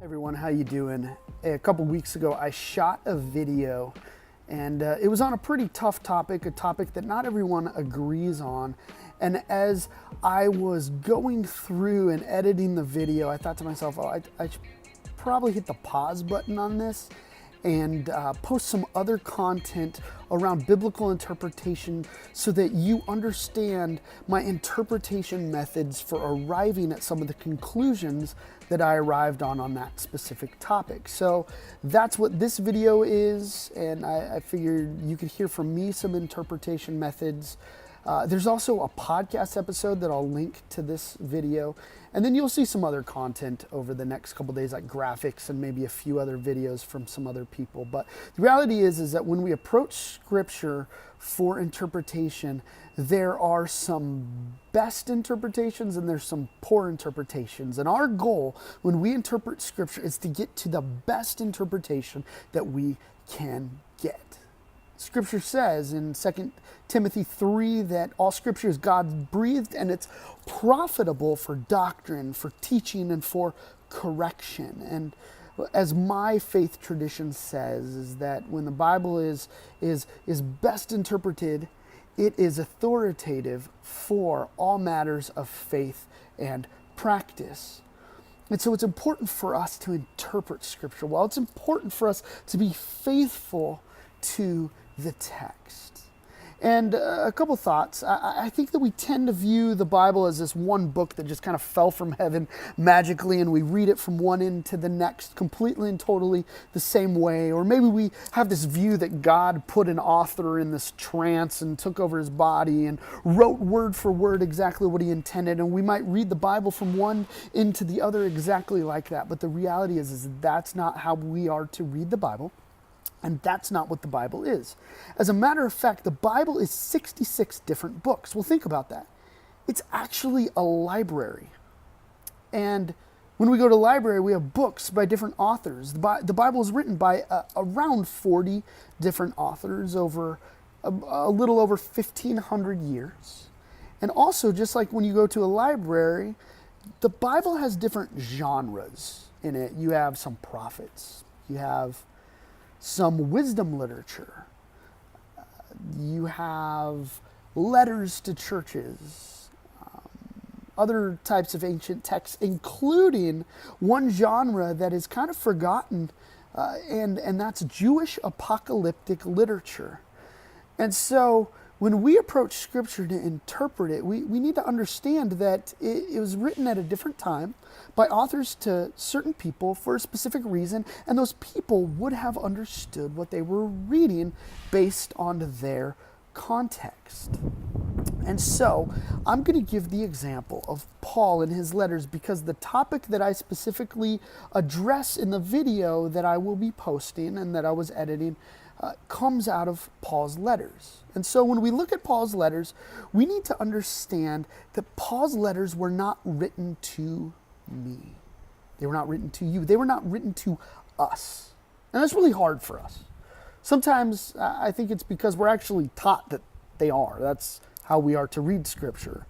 Everyone, how you doing? A couple weeks ago, I shot a video, and it was on a pretty tough topic, a topic that not everyone agrees on. And as I was going through and editing the video, I thought to myself, oh, I should probably hit the pause button on this and post some other content around biblical interpretation so that you understand my interpretation methods for arriving at some of the conclusions that I arrived on that specific topic. So that's what this video is, and I figured you could hear from me some interpretation methods. There's also a podcast episode that I'll link to this video, and then you'll see some other content over the next couple days, like graphics and maybe a few other videos from some other people. But the reality is that when we approach Scripture for interpretation, there are some best interpretations and there's some poor interpretations. And our goal when we interpret Scripture is to get to the best interpretation that we can get. Scripture says in 2 Timothy 3 that all Scripture is God-breathed and it's profitable for doctrine, for teaching, and for correction. And as my faith tradition says, is that when the Bible is best interpreted, it is authoritative for all matters of faith and practice. And so it's important for us to interpret Scripture well. It's important for us to be faithful to the text. And a couple thoughts. I think that we tend to view the Bible as this one book that just kind of fell from heaven magically, and we read it from one end to the next completely and totally the same way. Or maybe we have this view that God put an author in this trance and took over his body and wrote word for word exactly what he intended, and we might read the Bible from one end to the other exactly like that. But the reality is that's not how we are to read the Bible. And that's not what the Bible is. As a matter of fact, the Bible is 66 different books. Well, think about that. It's actually a library. And when we go to the library, we have books by different authors. The Bible is written by around 40 different authors over a little over 1,500 years. And also, just like when you go to a library, the Bible has different genres in it. You have some prophets. You have some wisdom literature. You have letters to churches, other types of ancient texts, including one genre that is kind of forgotten, and that's Jewish apocalyptic literature. And so when we approach Scripture to interpret it, we need to understand that it was written at a different time by authors to certain people for a specific reason, and those people would have understood what they were reading based on their context. And so I'm going to give the example of Paul in his letters because the topic that I specifically address in the video that I will be posting and that I was editing comes out of Paul's letters. And so when we look at Paul's letters, we need to understand that Paul's letters were not written to me. They were not written to you. They were not written to us. And that's really hard for us. Sometimes I think it's because we're actually taught that they are. That's how we are to read Scripture.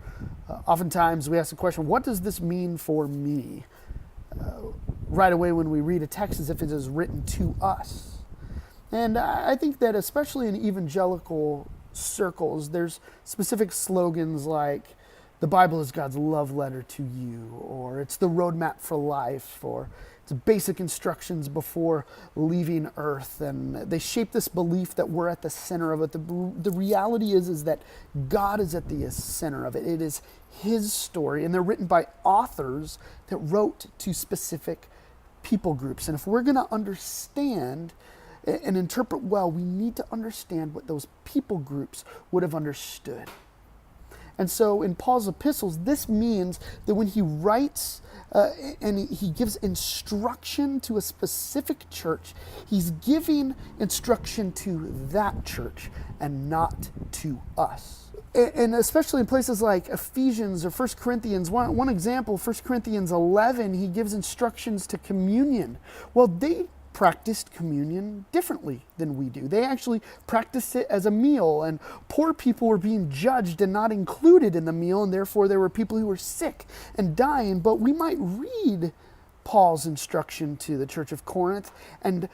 Oftentimes we ask the question, what does this mean for me? Right away when we read a text as if it is written to us. And I think that especially in evangelical circles, there's specific slogans like, the Bible is God's love letter to you, or it's the roadmap for life, or it's basic instructions before leaving earth. And they shape this belief that we're at the center of it. The reality is that God is at the center of it. It is His story, and they're written by authors that wrote to specific people groups. And if we're going to understand and interpret well, we need to understand what those people groups would have understood. And so in Paul's epistles, this means that when he writes and he gives instruction to a specific church, he's giving instruction to that church and not to us. And especially in places like Ephesians or 1 Corinthians, one example, 1 Corinthians 11, he gives instructions to communion. Well, they practiced communion differently than we do. They actually practiced it as a meal, and poor people were being judged and not included in the meal, and therefore there were people who were sick and dying. But we might read Paul's instruction to the church of Corinth. And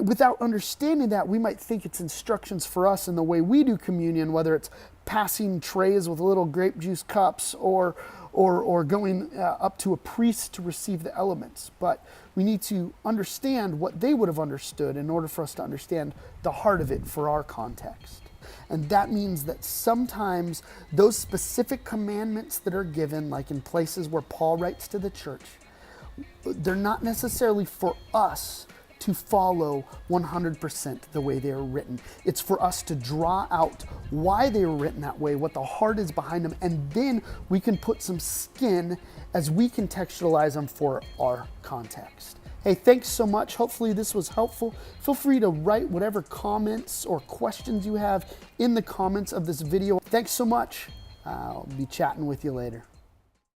without understanding that, we might think it's instructions for us in the way we do communion, whether it's passing trays with little grape juice cups or going up to a priest to receive the elements. But we need to understand what they would have understood in order for us to understand the heart of it for our context. And that means that sometimes those specific commandments that are given, like in places where Paul writes to the church, they're not necessarily for us to follow 100% the way they are written. It's for us to draw out why they were written that way, what the heart is behind them, and then we can put some skin as we contextualize them for our context. Hey, thanks so much. Hopefully this was helpful. Feel free to write whatever comments or questions you have in the comments of this video. Thanks so much. I'll be chatting with you later.